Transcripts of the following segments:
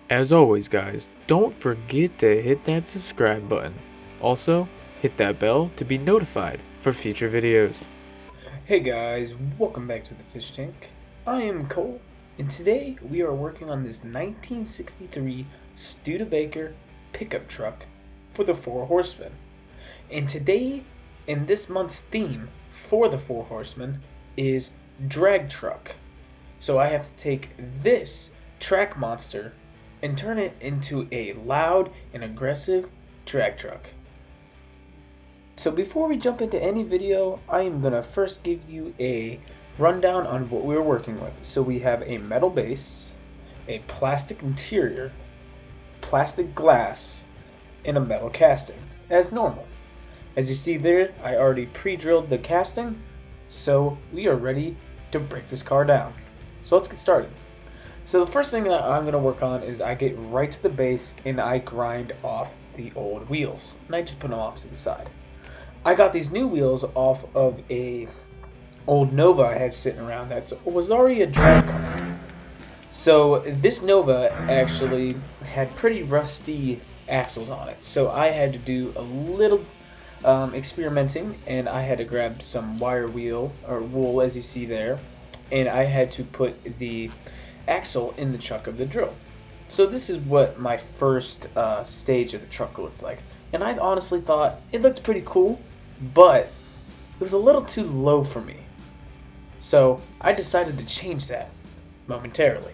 As always guys, don't forget to hit that subscribe button. Also, hit that bell to be notified for future videos. Hey guys, welcome back to the Fish Tank. I am Cole, and today we are working on this 1963 Studabaker pickup truck for the Four Horsemen. And today, in this month's theme for the Four Horsemen, is drag truck. So I have to take this track monster and turn it into a loud and aggressive drag truck. So before we jump into any video, I am going to first give you a rundown on what we're working with. So we have a metal base, a plastic interior, plastic glass, and a metal casting, as normal. As you see there, I already pre-drilled the casting, so we are ready to break this car down. So let's get started. So the first thing that I'm going to work on is I get right to the base and I grind off the old wheels. And I just put them off to the side. I got these new wheels off of a old Nova I had sitting around that was already a drag car. So this Nova actually had pretty rusty axles on it. So I had to do a little experimenting, and I had to grab some wire wheel or wool, as you see there, and I had to put the axle in the chuck of the drill. So this is what my first stage of the truck looked like, and I honestly thought it looked pretty cool, but it was a little too low for me. So I decided to change that momentarily.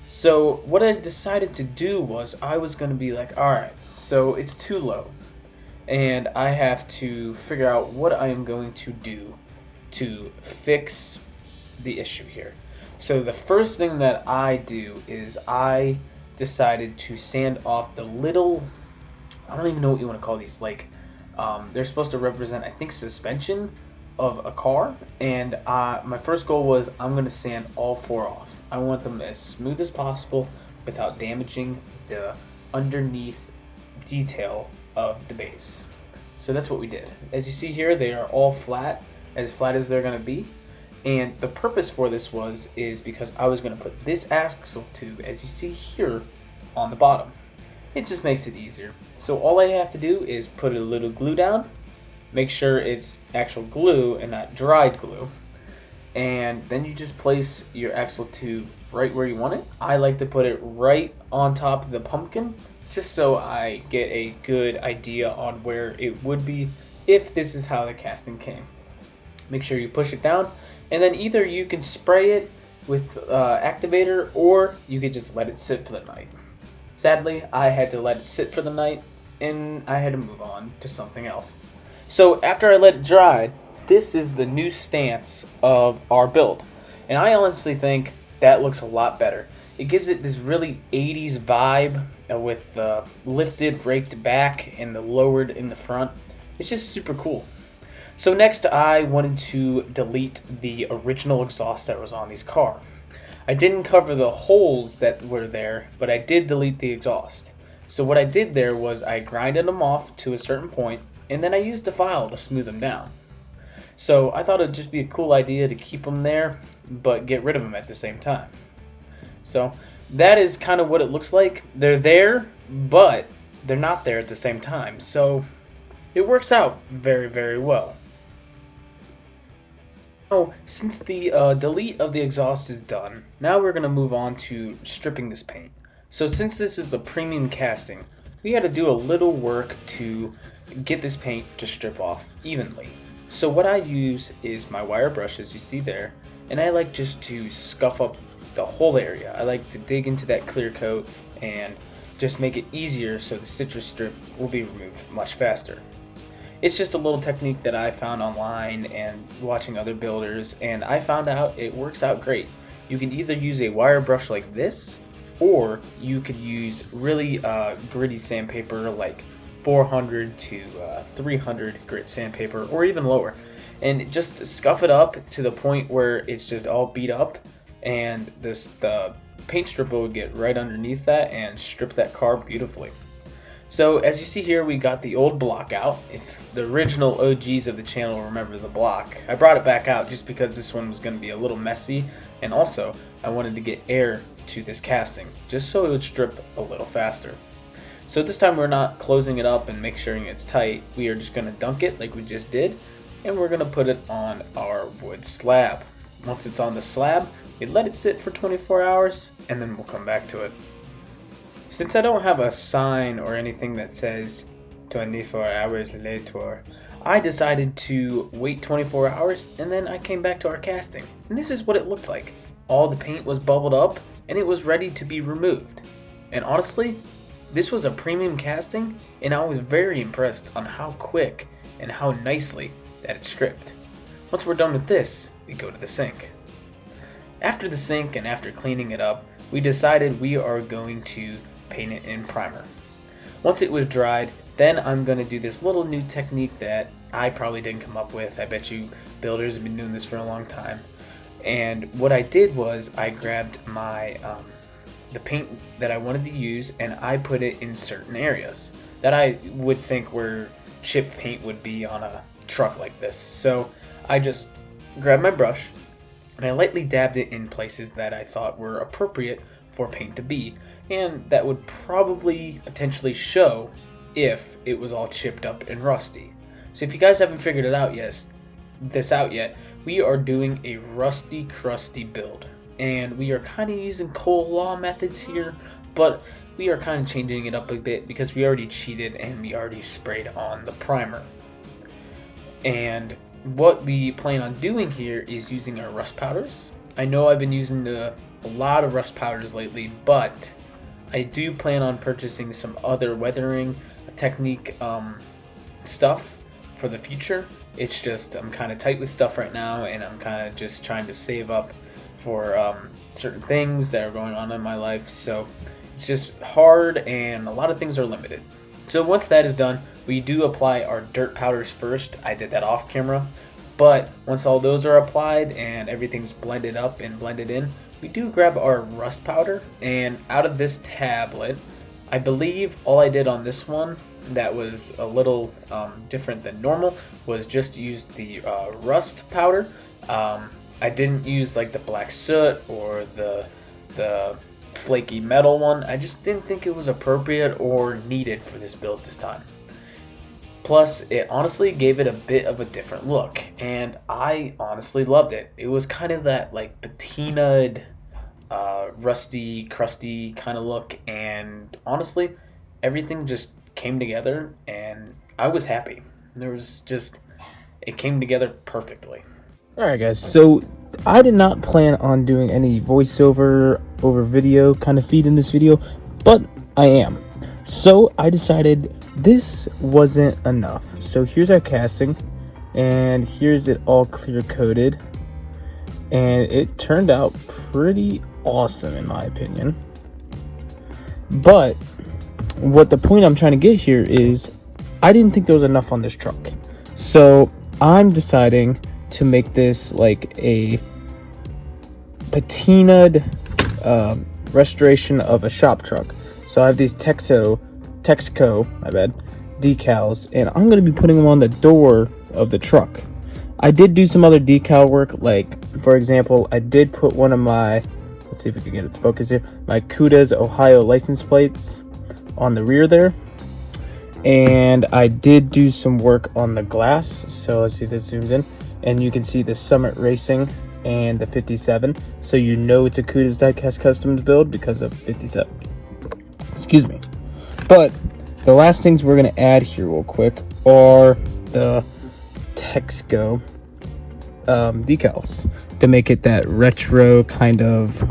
So what I decided to do was I was going to be like, alright, so it's too low, and I have to figure out what I am going to do to fix the issue here. So the first thing that I do is I decided to sand off the little, I don't even know what you want to call these, like they're supposed to represent, I think, suspension of a car, and my first goal was I'm going to sand all four off. I want them as smooth as possible without damaging the underneath detail of the base. So that's what we did. As you see here, they are all flat as they're going to be. And the purpose for this is because I was going to put this axle tube, as you see here, on the bottom. It just makes it easier. So all I have to do is put a little glue down, make sure it's actual glue and not dried glue, and then you just place your axle tube right where you want it. I like to put it right on top of the pumpkin, just so I get a good idea on where it would be if this is how the casting came. Make sure you push it down, and then either you can spray it with activator, or you could just let it sit for the night. Sadly, I had to let it sit for the night, and I had to move on to something else. So after I let it dry, this is the new stance of our build, and I honestly think that looks a lot better. It gives it this really 80s vibe with the lifted, raked back and the lowered in the front. It's just super cool. So next, I wanted to delete the original exhaust that was on these cars. I didn't cover the holes that were there, but I did delete the exhaust. So what I did there was I grinded them off to a certain point, and then I used the file to smooth them down. So I thought it would just be a cool idea to keep them there, but get rid of them at the same time. So that is kind of what it looks like. They're there, but they're not there at the same time. So it works out very, very well. Now, since the delete of the exhaust is done, now we're going to move on to stripping this paint. So since this is a premium casting, we had to do a little work to get this paint to strip off evenly. So what I use is my wire brush, as you see there, and I like just to scuff up the whole area. I like to dig into that clear coat and just make it easier so the citrus strip will be removed much faster. It's just a little technique that I found online and watching other builders, and I found out it works out great. You can either use a wire brush like this, or you could use really gritty sandpaper like 400 to 300 grit sandpaper, or even lower, and just scuff it up to the point where it's just all beat up, and the paint stripper would get right underneath that and strip that car beautifully. So as you see here, we got the old block out. If the original OGs of the channel remember the block, I brought it back out just because this one was going to be a little messy, and also I wanted to get air to this casting, just so it would strip a little faster. So this time we're not closing it up and make sure it's tight. We are just going to dunk it like we just did, and we're going to put it on our wood slab. Once it's on the slab, we let it sit for 24 hours, and then we'll come back to it. Since I don't have a sign or anything that says 24 hours later, I decided to wait 24 hours, and then I came back to our casting. And this is what it looked like. All the paint was bubbled up, and it was ready to be removed. And honestly, this was a premium casting, and I was very impressed on how quick and how nicely that it stripped. Once we're done with this, we go to the sink. After the sink and after cleaning it up, we decided we are going to paint it in primer. Once it was dried, then I'm going to do this little new technique that I probably didn't come up with. I bet you builders have been doing this for a long time. And what I did was I grabbed my the paint that I wanted to use, and I put it in certain areas that I would think where chipped paint would be on a truck like this. So I just grabbed my brush and I lightly dabbed it in places that I thought were appropriate for paint to be, and that would probably potentially show if it was all chipped up and rusty. So if you guys haven't figured it out yet, we are doing a rusty crusty build, and we are kind of using Cole Law methods here, but we are kind of changing it up a bit because we already cheated and we already sprayed on the primer. And what we plan on doing here is using our rust powders. I know I've been using a lot of rust powders lately, but I do plan on purchasing some other weathering technique stuff for the future. It's just I'm kind of tight with stuff right now, and I'm kind of just trying to save up for certain things that are going on in my life. So it's just hard, and a lot of things are limited. So once that is done, we do apply our dirt powders first. I did that off camera, but once all those are applied and everything's blended up and blended in, we do grab our rust powder, and out of this tablet, I believe all I did on this one that was a little different than normal was just use the rust powder. I didn't use like the black soot or the flaky metal one. I just didn't think it was appropriate or needed for this build this time. Plus, it honestly gave it a bit of a different look, and I honestly loved it. It was kind of that like patinaed, rusty, crusty kind of look, and honestly, everything just came together, and I was happy. It came together perfectly. Alright guys, so I did not plan on doing any voiceover over video kind of feed in this video, but I am. So I decided this wasn't enough. So here's our casting, and here's it all clear coated, and it turned out pretty awesome in my opinion. But what the point I'm trying to get here is I didn't think there was enough on this truck. So I'm deciding to make this like a patinaed restoration of a shop truck. So I have these Texaco decals, and I'm going to be putting them on the door of the truck. I did do some other decal work, like for example, I did put one of my, let's see if we can get it to focus here, my Cuda's Ohio license plates on the rear there. And I did do some work on the glass, so let's see if this zooms in, and you can see the Summit Racing and the 57, so you know it's a Cuda's Diecast Customs build because of 57. Excuse me. But the last things we're going to add here real quick are the Texaco decals to make it that retro kind of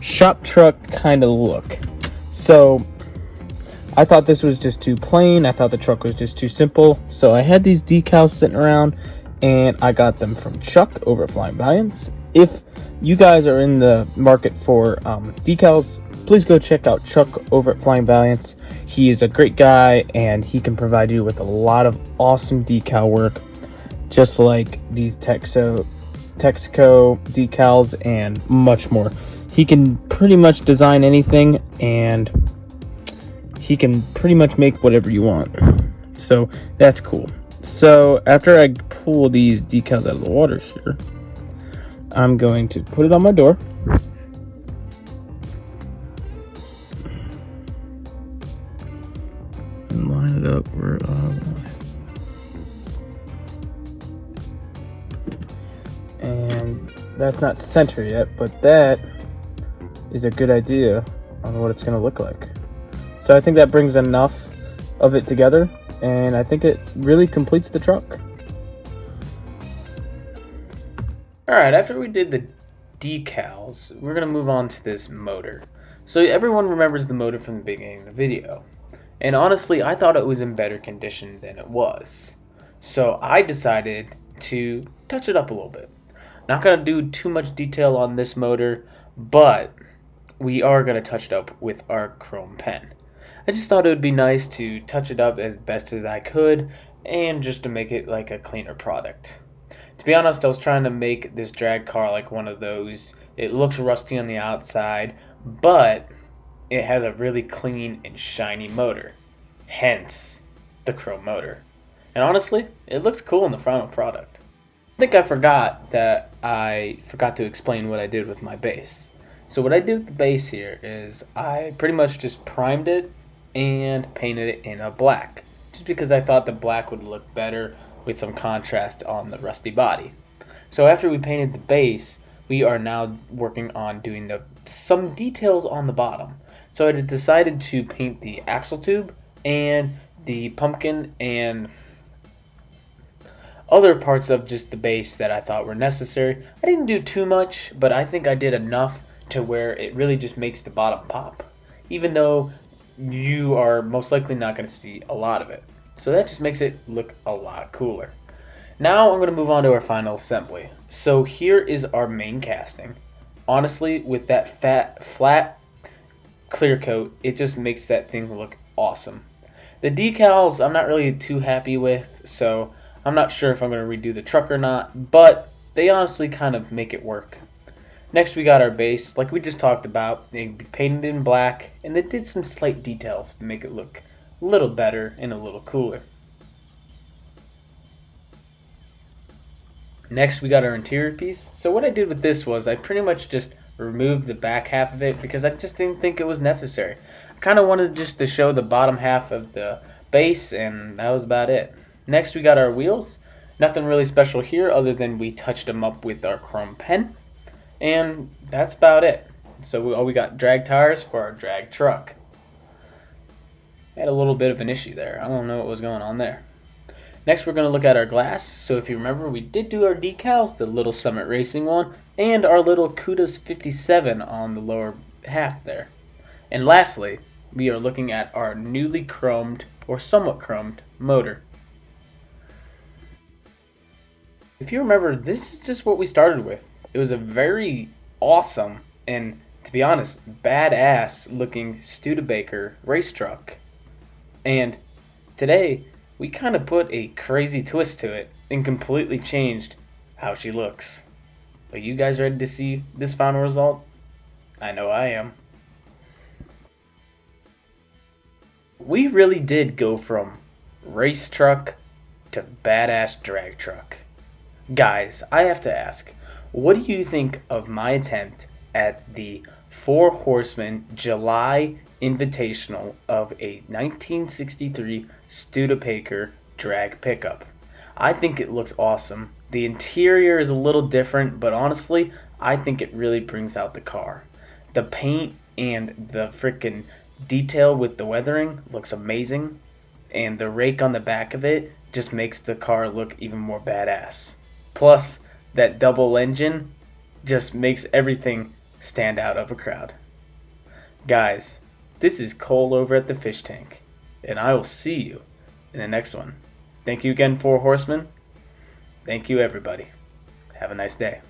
shop truck kind of look. So I thought this was just too plain. I thought the truck was just too simple. So I had these decals sitting around, and I got them from Chuck over at Flying Valiants. If you guys are in the market for decals, please go check out Chuck over at Flying Valiants. He is a great guy, and he can provide you with a lot of awesome decal work, just like these Texaco decals and much more. He can pretty much design anything, and he can pretty much make whatever you want. So that's cool. So after I pull these decals out of the water here, I'm going to put it on my door. and line it up where and that's not center yet, but that is a good idea on what it's going to look like. So I think that brings enough of it together, and I think it really completes the truck. Alright, after we did the decals, we're going to move on to this motor. So everyone remembers the motor from the beginning of the video. And honestly, I thought it was in better condition than it was. So I decided to touch it up a little bit. Not going to do too much detail on this motor, but we are going to touch it up with our chrome pen. I just thought it would be nice to touch it up as best as I could, and just to make it like a cleaner product. To be honest, I was trying to make this drag car like one of those. It looks rusty on the outside, but it has a really clean and shiny motor. Hence, the chrome motor. And honestly, it looks cool in the final product. I think I forgot to explain what I did with my base. So what I did with the base here is I pretty much just primed it and painted it in a black. Just because I thought the black would look better with some contrast on the rusty body. So after we painted the base, we are now working on doing some details on the bottom. So I decided to paint the axle tube and the pumpkin and other parts of just the base that I thought were necessary. I didn't do too much, but I think I did enough to where it really just makes the bottom pop, even though you are most likely not going to see a lot of it. So that just makes it look a lot cooler. Now I'm going to move on to our final assembly. So here is our main casting. Honestly, with that flat clear coat, it just makes that thing look awesome. The decals I'm not really too happy with, so I'm not sure if I'm going to redo the truck or not, but they honestly kind of make it work. Next we got our base, like we just talked about. They painted in black, and they did some slight details to make it look a little better and a little cooler. Next we got our interior piece. So what I did with this was I pretty much just removed the back half of it because I just didn't think it was necessary. I kind of wanted just to show the bottom half of the base, and that was about it. Next we got our wheels. Nothing really special here other than we touched them up with our chrome pen, and that's about it. So we got drag tires for our drag truck. Had a little bit of an issue there. I don't know what was going on there. Next we're going to look at our glass. So if you remember, we did do our decals, the little Summit Racing one, and our little Cuda's 57 on the lower half there. And lastly, we are looking at our newly chromed, or somewhat chromed, motor. If you remember, this is just what we started with. It was a very awesome and, to be honest, badass looking Studebaker race truck. And today, we kind of put a crazy twist to it and completely changed how she looks. Are you guys ready to see this final result? I know I am. We really did go from race truck to badass drag truck. Guys, I have to ask, what do you think of my attempt at the Four Horseman July Invitational of a 1963 Studabaker drag pickup? I think it looks awesome. The interior is a little different, but honestly, I think it really brings out the car. The paint and the freaking detail with the weathering looks amazing, and the rake on the back of it just makes the car look even more badass. Plus, that double engine just makes everything stand out of a crowd. Guys, this is Cole over at the Fish Tank, and I will see you in the next one. Thank you again, Four Horsemen. Thank you, everybody. Have a nice day.